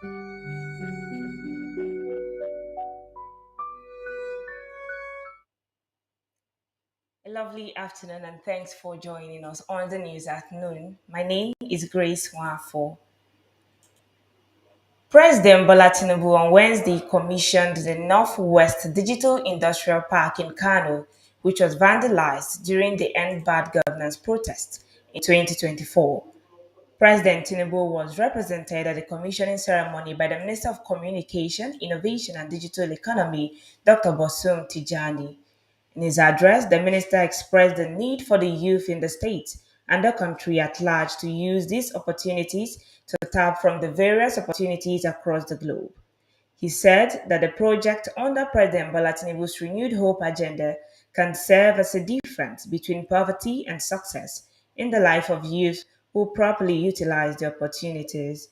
A lovely afternoon and thanks for joining us on the news at noon. My name is Grace Wafo. President Bola Tinubu on Wednesday commissioned the Northwest Digital Industrial Park in Kano, which was vandalized during the End Bad Governance protest in 2024. President Tinubu was represented at the commissioning ceremony by the Minister of Communication, Innovation and Digital Economy, Dr. Bosum Tijani. In his address, the minister expressed the need for the youth in the state and the country at large to use these opportunities to tap from the various opportunities across the globe. He said that the project under President Bola Tinubu's Renewed Hope agenda can serve as a difference between poverty and success in the life of youth who properly utilize the opportunities.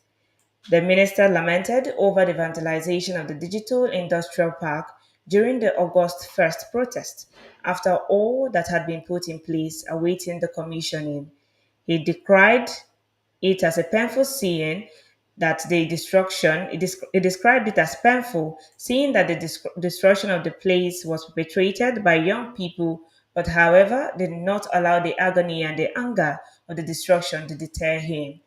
The minister lamented over the vandalization of the Digital Industrial Park during the August 1st protest, after all that had been put in place awaiting the commissioning. He decried it as a painful seeing that the destruction, he described it as painful, seeing that the destruction of the place was perpetrated by young people, but however, did not allow the agony and the anger of the destruction to deter him.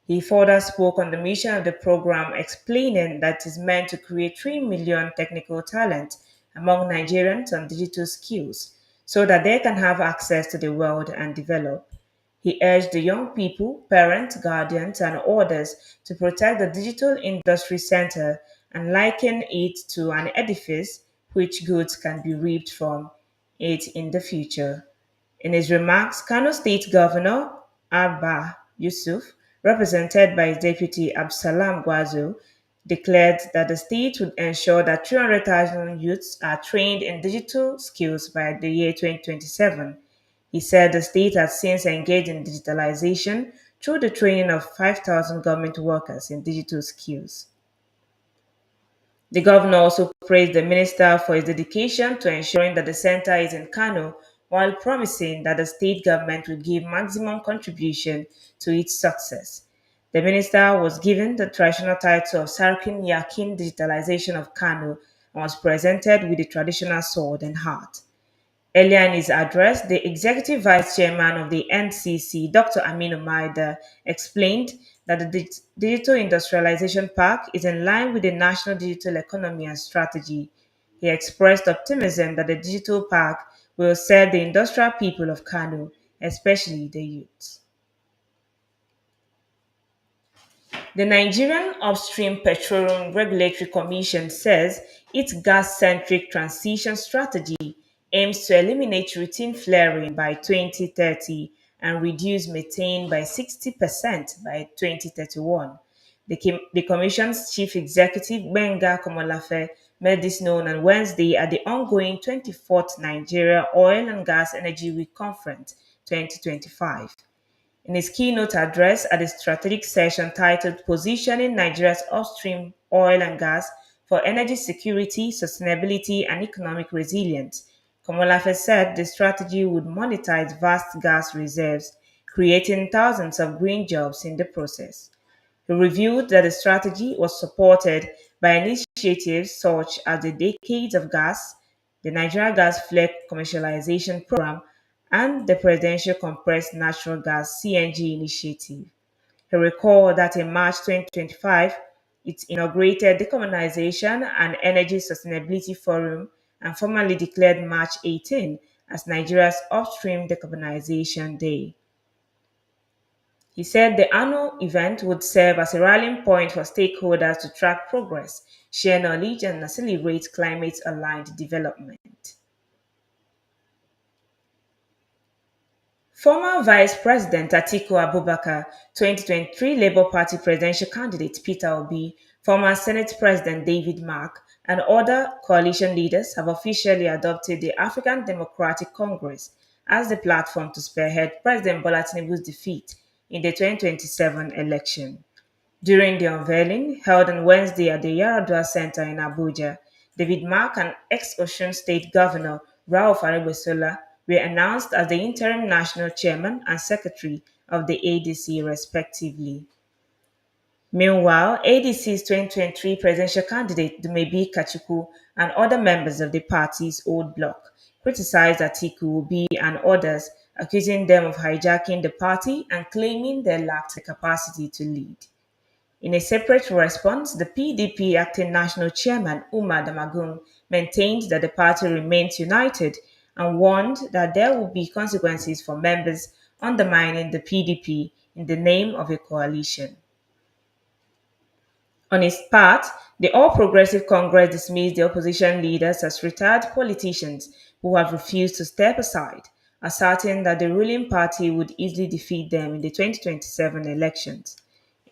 He further spoke on the mission of the program, explaining that it is meant to create 3 million technical talent among Nigerians on digital skills so that they can have access to the world and develop. He urged the young people, parents, guardians, and others to protect the Digital Industry Center and liken it to an edifice which goods can be reaped from it in the future. In his remarks, Kano State Governor Abba Yusuf, represented by his deputy Absalam Gwazo, declared that the state would ensure that 300,000 youths are trained in digital skills by the year 2027. He said the state has since engaged in digitalization through the training of 5,000 government workers in digital skills. The governor also praised the minister for his dedication to ensuring that the center is in Kano, while promising that the state government will give maximum contribution to its success. The minister was given the traditional title of Sarkin Yakin Digitalization of Kano and was presented with the traditional sword and heart. Earlier in his address, the executive vice chairman of the NCC, Dr. Aminu Maida, explained that the Digital Industrialization Park is in line with the national digital economy and strategy. He expressed optimism that the digital park will serve the industrial people of Kano, especially the youth. The Nigerian Upstream Petroleum Regulatory Commission says its gas centric transition strategy aims to eliminate routine flaring by 2030 and reduce methane by 60% by 2031. The Commission's chief executive, Benga Komolafe, made this known on Wednesday at the ongoing 24th Nigeria Oil and Gas Energy Week Conference 2025. In his keynote address at the strategic session titled Positioning Nigeria's Upstream Oil and Gas for Energy Security, Sustainability, and Economic Resilience, Komolafe said the strategy would monetize vast gas reserves, creating thousands of green jobs in the process. He revealed that the strategy was supported by initiatives such as the Decades of Gas, the Nigeria Gas Flare Commercialization Program, and the Presidential Compressed Natural Gas (CNG) initiative. He recalled that in March 2025, it inaugurated Decarbonization and Energy Sustainability Forum and formally declared March 18 as Nigeria's Upstream Decarbonization Day. He said the annual event would serve as a rallying point for stakeholders to track progress, share knowledge, and accelerate climate aligned development. Former Vice President Atiku Abubakar, 2023 Labour Party presidential candidate Peter Obi, former Senate President David Mark, and other coalition leaders have officially adopted the African Democratic Congress as the platform to spearhead President Bola Tinubu's defeat in the 2027 election. During the unveiling, held on Wednesday at the Yaradua Center in Abuja, David Mark and ex-Osun State Governor Rauf Aregbesola were announced as the interim national chairman and secretary of the ADC respectively. Meanwhile, ADC's 2023 presidential candidate Dumebi Kachuku and other members of the party's old bloc criticized Atiku Obi and others, accusing them of hijacking the party and claiming they lacked the capacity to lead. In a separate response, the PDP acting national chairman Umar Damagum maintained that the party remains united and warned that there would be consequences for members undermining the PDP in the name of a coalition. On its part, the All Progressive Congress dismissed the opposition leaders as retired politicians who have refused to step aside, asserting that the ruling party would easily defeat them in the 2027 elections.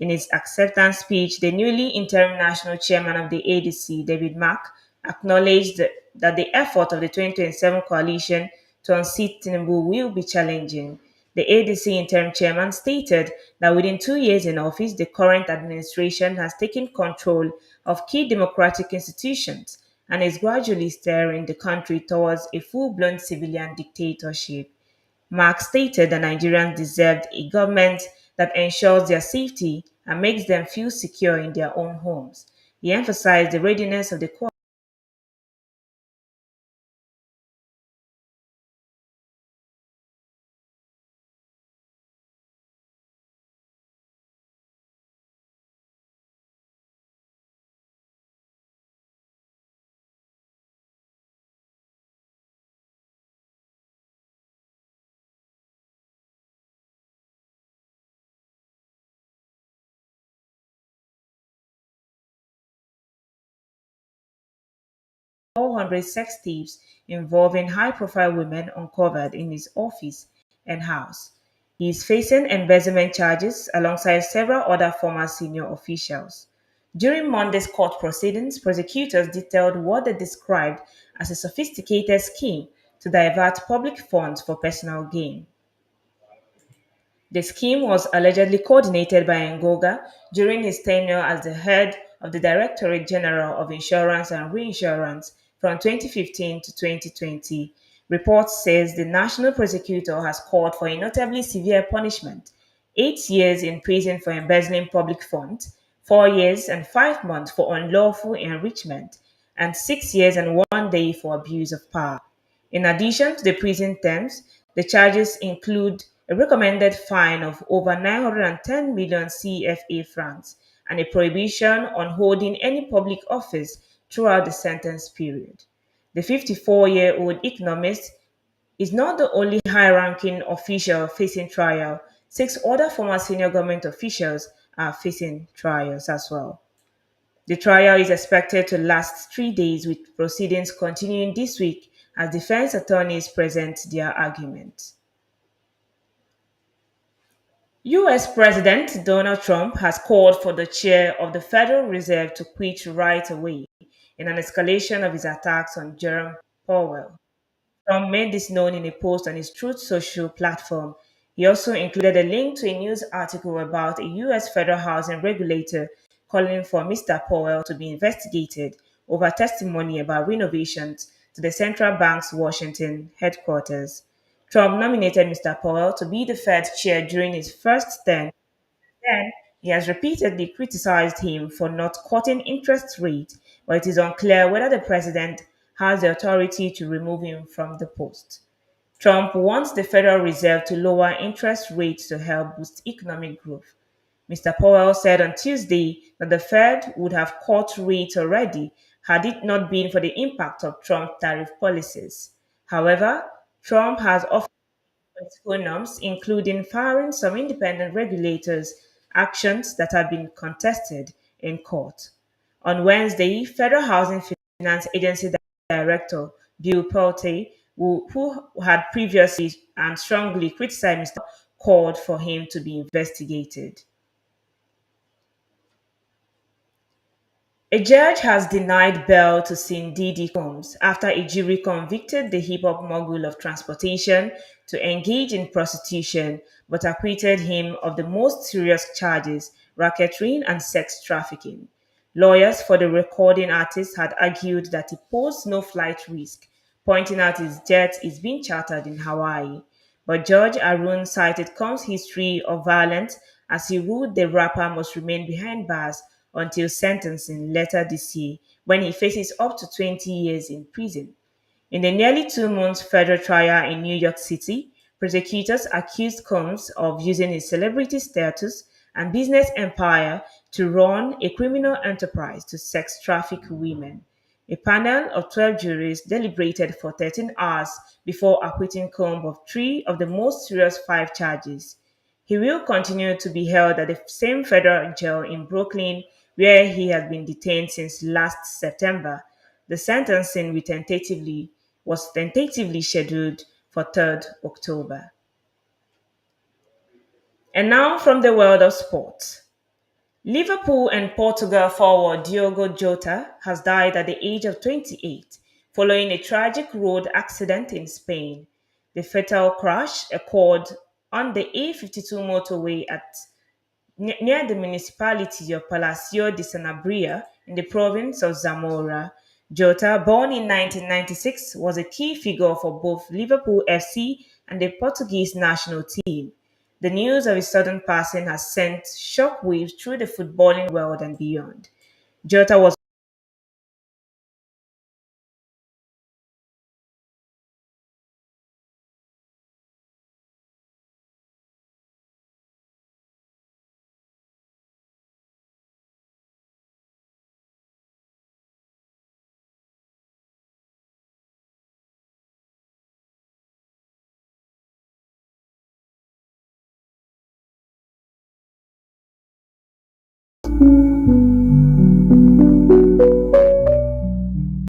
In his acceptance speech, the newly interim national chairman of the ADC, David Mark, acknowledged that the effort of the 2027 coalition to unseat Tinubu will be challenging. The ADC interim chairman stated that within 2 years in office, the current administration has taken control of key democratic institutions and is gradually steering the country towards a full blown civilian dictatorship. Mark stated that Nigerians deserved a government that ensures their safety and makes them feel secure in their own homes. He emphasized the readiness of the 400 sex tapes involving high profile women uncovered in his office and house. He is facing embezzlement charges alongside several other former senior officials. During Monday's court proceedings, prosecutors detailed what they described as a sophisticated scheme to divert public funds for personal gain. The scheme was allegedly coordinated by Ngoga during his tenure as the head of the Directorate General of Insurance and Reinsurance from 2015 to 2020. Reports says the national prosecutor has called for a notably severe punishment: 8 years in prison for embezzling public funds, 4 years and 5 months for unlawful enrichment, and 6 years and 1 day for abuse of power. In addition to the prison terms, the charges include a recommended fine of over 910 million CFA francs and a prohibition on holding any public office throughout the sentence period. The 54-year-old economist is not the only high ranking official facing trial. Six other former senior government officials are facing trials as well. The trial is expected to last 3 days, with proceedings continuing this week as defense attorneys present their arguments. US President Donald Trump has called for the chair of the Federal Reserve to quit right away in an escalation of his attacks on Jerome Powell. Trump made this known in a post on his Truth Social platform. He also included a link to a news article about a U.S. federal housing regulator calling for Mr. Powell to be investigated over testimony about renovations to the central bank's Washington headquarters. Trump nominated Mr. Powell to be the Fed chair during his first term. Then, he has repeatedly criticized him for not cutting interest rates, but it is unclear whether the president has the authority to remove him from the post. Trump wants the Federal Reserve to lower interest rates to help boost economic growth. Mr. Powell said on Tuesday that the Fed would have cut rates already had it not been for the impact of Trump's tariff policies. However, Trump has offered political norms, including firing some independent regulators, actions that have been contested in court. On Wednesday, Federal Housing Finance Agency Director Bill Pulte, who had previously and strongly criticized Mr. called for him to be investigated. A judge has denied bail to Diddy Combs after a jury convicted the hip hop mogul of transportation to engage in prostitution but acquitted him of the most serious charges: racketeering and sex trafficking. Lawyers for the recording artist had argued that he posed no flight risk, pointing out his jet is being chartered in Hawaii. But Judge Arun cited Combs' history of violence as he ruled the rapper must remain behind bars until sentencing later this year, when he faces up to 20 years in prison. In the nearly 2 month federal trial in New York City, prosecutors accused Combs of using his celebrity status and business empire to run a criminal enterprise to sex traffic women. A panel of 12 juries deliberated for 13 hours before acquitting Combs of three of the most serious five charges. He will continue to be held at the same federal jail in Brooklyn where he has been detained since last September. The sentencing was tentatively scheduled for 3rd October. And now from the world of sports. Liverpool and Portugal forward Diogo Jota has died at the age of 28 following a tragic road accident in Spain. The fatal crash occurred on the A52 motorway near the municipality of Palacio de Sanabria in the province of Zamora. Jota, born in 1996, was a key figure for both Liverpool FC and the Portuguese national team. The news of his sudden passing has sent shockwaves through the footballing world and beyond. Jota was